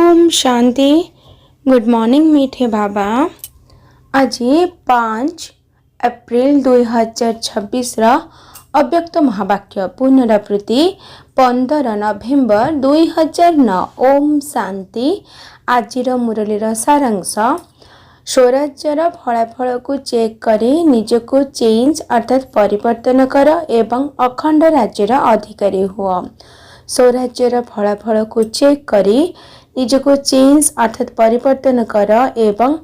Om Shanti. Good morning मीठे बाबा। आज 5 April 2026 अव्यक्त महावाक्य पुनरावृत्ति 15 नवेम्बर 2009। ओम शांति। आजिर मुरलीर सारांश स्वराज्यर फलाफल को चेक करी निजको चेंज अर्थात परिवर्तन कर एवं अखंड राज्यर अधिकारी हुआ। स्वराज्यर फलाफल को चेक करी निजको चेंज अर्थात परिवर्तन कर एवं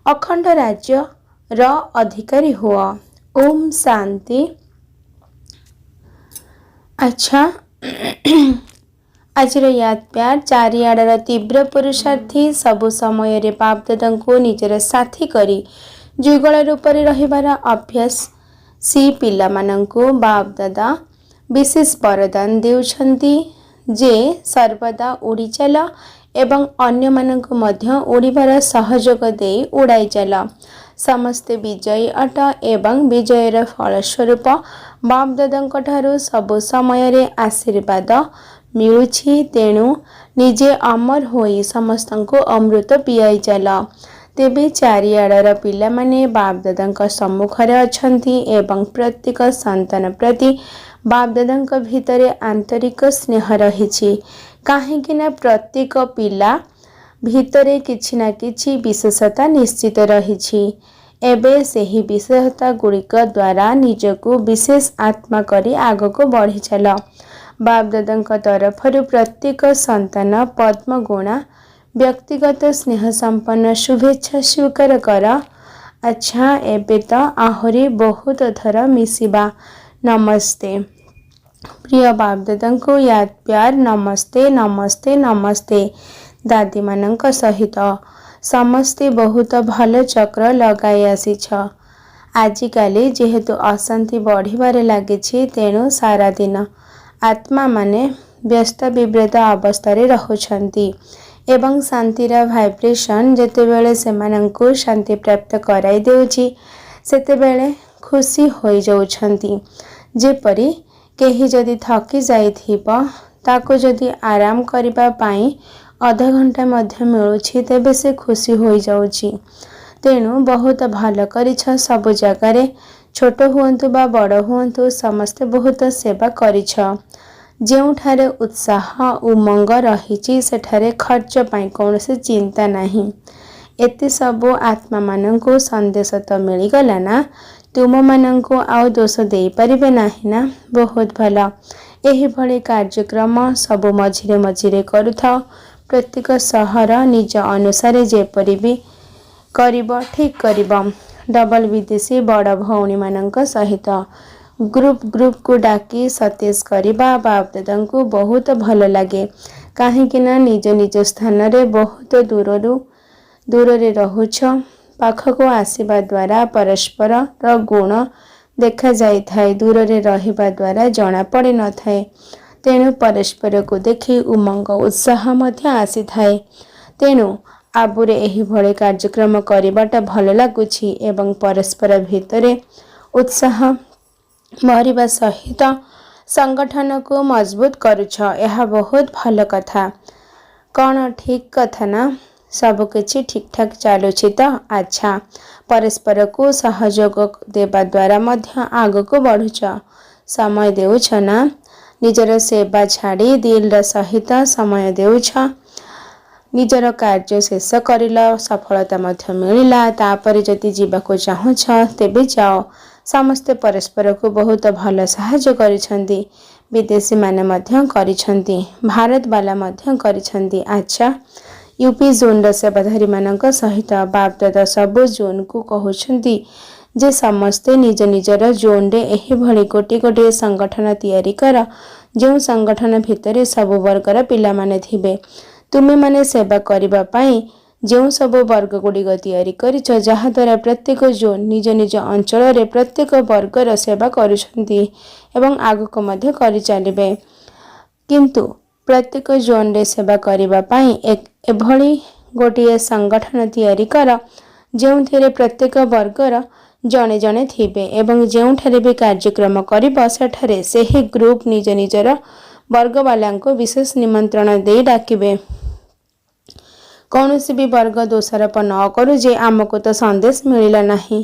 अखंड राज्य र अधिकारी हुआ। ओम शांति। अच्छा आज याद प्यार चारिआडर तीव्र पुरुषार्थी सबु समय रे बाप दादा को निजर साथी करी जुगल रूप में रहिबार अभ्यास सी पिला मानंको बाप दादा विशेष वरदान देउछंती जे सर्वदा उड़ी चल एवं अन्य मानंको मध्य उड़ीबार सहयोग दे उड़ाई चल। समस्ते विजयी अट एवं विजयर फलस्वरूप बाप दादा ठारू सबु समय रे आशीर्वाद मिलुछि। तेणु निजे अमर होई समस्तंको अमृत पियाई चल। तेबे चारिआडर पिला माने बाप दादा सम्मुखरे अछंती एवं प्रत्येक संतान प्रति बाप दादा भितरे आंतरिक स्नेह रहिछि। काहेकिना प्रत्येक पिला भितरे किछि ना किछि विशेषता निश्चित रहिछि। एबे सेही विशेषता गुड़िक द्वारा निजको विशेष आत्मा करी आगको बढ़ी चल। बाप दादा तरफरु प्रत्येक संतान पद्म गुणा व्यक्तिगत स्नेह संपन्न शुभेच्छा स्वीकार कर। अच्छा एबे तो आहुरी बहुत थर मिसिबा। नमस्ते प्रिय बाप दादा को याद प्यार नमस्ते नमस्ते नमस्ते। दादी मानक सहित समस्ते बहुत भल चक्र लगाई आसीछ। आजिकाली जेहेतु अशांति बढ़िबारे लागिछि तेणु सारा दिन आत्मा माने व्यस्त विव्रत अवस्था रे रहुछंती एवं शांतिर भाइब्रेशन जेतेबेले सेमानंको शांति प्राप्त कराई देउछि सेतेबेले खुशी होई जाउछंती। जेपरि केही जदि थकी जाइथिबो ताको जदि आराम करिबा पाई आधा घंटा मध्य मिलुछि तेबे से खुशी होई जाउछि। तेणु बहुत भल करिछ। सब जगारे छोट हुअंतु बा बड़ हुअंतु समस्ते बहुत सेवा करिछ। जेउठारे उत्साह उमंग रहिछि सेठारे खर्च पाई कौनसी चिंता नहीं। एते सब आत्मा मानंको संदेश तो मिली गला ना। तुम मानंको आउ दोष दे परिबे नाही ना। बहुत भला। एही भली कार्यक्रम सब मझिरे मझिरे करूथाओ। प्रत्येक सहर निज अनुसार जेपरि भी करिब ठीक करिब। डबल विदेशी बड़ भौणी मानंक सहित ग्रुप को डाकी सतेज करिबा बाप दादा को बहुत भल लगे। काहेकिना निज निज स्थान रे बहुत दूर रे रहुछ। पाखको आसीबा द्वारा परस्पर र गुण देखा जाई थाए। दूर रे रहिबा द्वारा जणा पड़े न थाए। तेणु परस्पर को देखि उमंग उत्साह मध्य आसी थाए। तेणु आबुरे एही भले कार्यक्रम करिबाटा भल लागुछि एवं परस्पर भितरे उत्साह मरिबा सहित संगठन को मजबूत करुछ। यह बहुत भल कथा। कौन ठीक कथा ना। सब किछि ठीक ठाक चलुछि तो अच्छा। परस्पर को सहयोग देबा द्वारा मध्य आग को बढ़ुछ। समय देउछ ना। निजर सेवा छाड़ी दिल सहित समय देउछ। निजर कार्य शेष करिल सफलता मध्य मिलिला। तापर जदि जीवाको चाहुछ तेबे जाओ। समस्ते परस्पर को बहुत भल सहायता करिसंती। विदेशी माने मध्य करिसंती। भारत वाला मध्य करिसंती। अच्छा यूपी जोन सेवाधारी मानक सहित बाप दादा सब जोन को कहउछंती जे समस्ते निज निजर जोन रे एही भली गोटे गोटे संगठन तैयारी कर। जो संगठन भितरे सब वर्गर पिला माने थिबे। तुमे माने सेवा करिबा पाई जो सब वर्ग गुड़िक तैयारी करिछ जहा द्वारा प्रत्येक जोन निज निज अंचल रे प्रत्येक वर्गर सेवा करुछंती एवं आगको मध्य करि चलिबे। किंतु प्रत्येक जोन रे सेवा करिबा पाई एक एभली गोटे संगठन तैयारी कर जो प्रत्येक वर्गर जने जने थिबे एवं जोठारे भी कार्यक्रम करिबा सेठारे सेही ग्रुप निज निजर वर्ग वाला को विशेष निमंत्रण दे डाकिबे। कौनसी भी वर्ग दोषारोप न करू जे आमको तो संदेश मिलला नहीं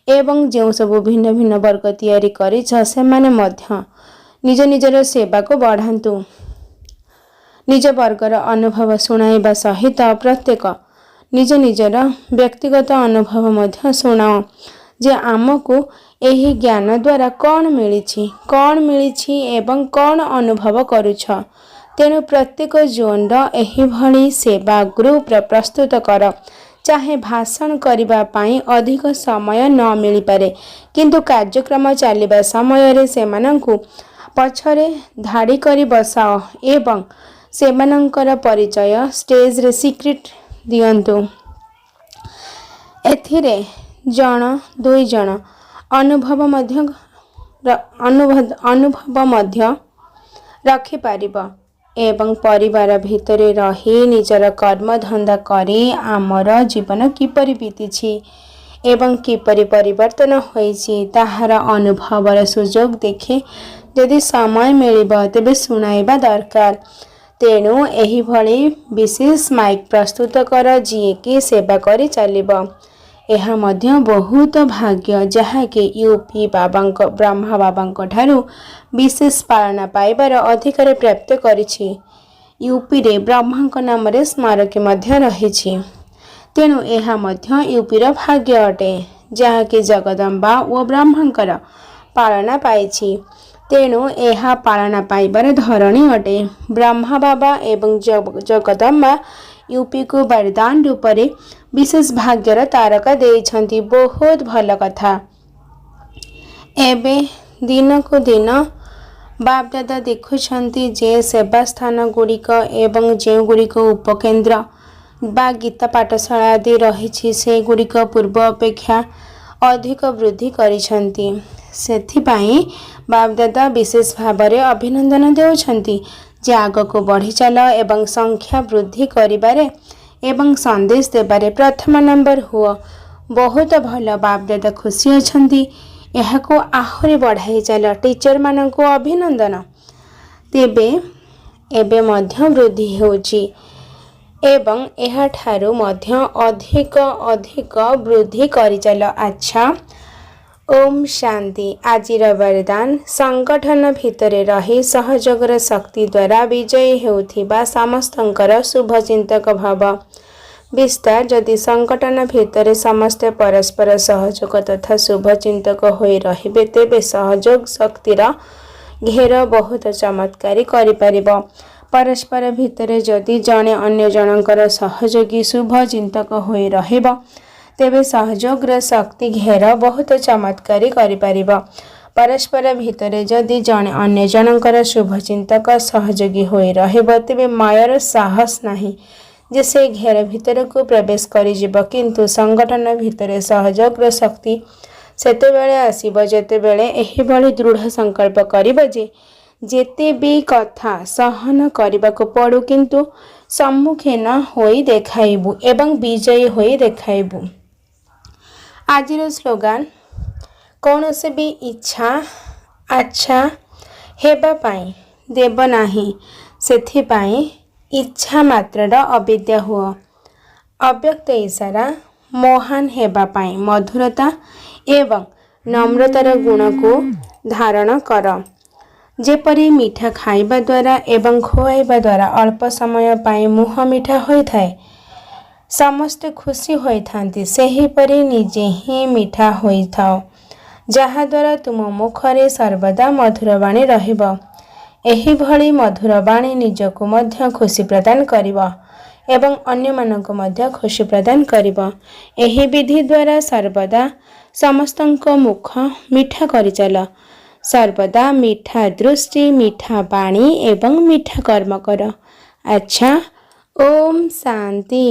एवं जो सब भिन्न भिन्न वर्ग तैयारी करिछ सेमाने मध्य निज निजर सेवा को बढ़ातु। निज वर्गर अनुभव शुणाइबा सहित प्रत्येक निज निजर व्यक्तिगत अनुभव मध्य शुणाओ जे आमको एही ज्ञान द्वारा कौन मिली एवं कौन अनुभव करुछ। तेणु प्रत्येक जोन एही भली सेवा ग्रुप प्रस्तुत कर। चाहे भाषण करबा पाई अधिक समय न मिली पारे किंतु कार्यक्रम चलिबा समय रे सेमानंकु पछरे धाड़ी करी बसाओ एवं सेमानंकर परिचय स्टेज रे सीक्रेट दियंतु। एथिरे जन दुई जन अनुभव मध्य रखि पारिबा एवं परिवार भितरे रही निजर कर्म धंदा करी आमर जीवन किपरि बीतीछि एवं किपरि परिवर्तन होइछि ताहार अनुभवर सुजोग देखे यदि समय मिलिब तेबे सुनाइबा दरकार। तेणु एही भली विशेष माइक प्रस्तुत कर जिए कि सेवा करी चलिब। यह मध्य बहुत भाग्य जहाँकि यूपी ब्रह्मा बाबा ठारू विशेष पालना पाइबार अधिकार प्राप्त करिछि। यूपी रे ब्रह्मा नाम रे स्मारक मध्य रहिछि। तेणु यह मध्य यूपीर भाग्य अटे जहाँकि जगदम्बा और ब्रह्मांकर पालना पाइछि। तेणु यह पालना पाइबार धरणी अटे। ब्रह्मा बाबा एवं जगदम्बा यूपी को वरदान रूप में विशेष भाग्यर तारका देइछंती। बहुत भल कथा। एबे दिन को दिन बाप दादा देखुछंती जे सेवा स्थान गुड़िक एवं जो गुड़िक उपकेन्द्र बा गीता पाठशाला आदि रही से गुड़िक पूर्व अपेक्षा अधिक वृद्धि करिछंती। सेथिपाई बाप दादा विशेष भाव में अभिनंदन देउछंती जे आगको बढ़ी चल एवं संख्या वृद्धि करिबारे एवं संदेश देबारे प्रथम नंबर हुआ। बहुत भल बाप दादा खुशी अछंती। यहाको आहुरी बढ़ाई चल। टीचर माननको अभिनंदन। तेबे एबे मध्य वृद्धि होची एवं यह ठारू मध्य अधिक अधिक वृद्धि करि चल। अच्छा ओम शांति। आजिर वरदान संगठन भितरे रही सहयोगर शक्ति द्वारा विजयी हेउथिबा समस्तंकर शुभचिंतक भाव विस्तार। जदि संगठन भितरे समस्त परस्पर सहयोग तथा शुभचिंतक होई रहिबे तेबे सहयोग शक्तिर घेर बहुत चमत्कारी करि परिबो। परस्पर भितरे जदि जने अन्य जनकर सहयोगी शुभचिंतक होई रहिबो तेबे सहयोगर शक्ति घेर बहुत चमत्कारी करि परिबो। परस्पर भितरे जदि जने अन्य जनकर शुभचिंतक सहयोगी होई रहिबो तेबे मायर साहस नाही जे से घेर भितर को प्रवेश करि जिवो। किंतु संगठन भितरे सहयोगर शक्ति सेतेबेले आसीबो जेतेबेले एही भली दृढ़ संकल्प करिबो जे जेते भी कथा सहन करबाको पड़ू किंतु सम्मुखीन होई देखाइबु एवं विजयी होई देखाइबु। आजिर स्लोगान कौन से भी इच्छा अच्छा हेबा पाई देव नाही सेथिपाई इच्छा मात्र अविद्या हुआ। अव्यक्त इशारा महान हेबा पाई मधुरता एवं नम्रतार गुण को धारण कर। जेपरी मीठा खाइबा द्वारा एवं खुआइबा द्वारा अल्प समय पाई मुह मीठा होई थाए समस्त खुशी होई थांती सेहीपरि निजे ही मीठा होई थाओ जहा द्वारा तुम मुखरे सर्वदा मधुरवाणी रहिबो। एही भली मधुरवाणी निजको मध्य खुशी प्रदान करिबो एवं अन्य मानको मध्य खुशी प्रदान करिबो। एही विधि द्वारा सर्वदा समस्तंको मुख मीठा करि चल। सर्वदा मीठा दृष्टि मीठा वाणी एवं मीठा कर्म कर। अच्छा ओम शांति।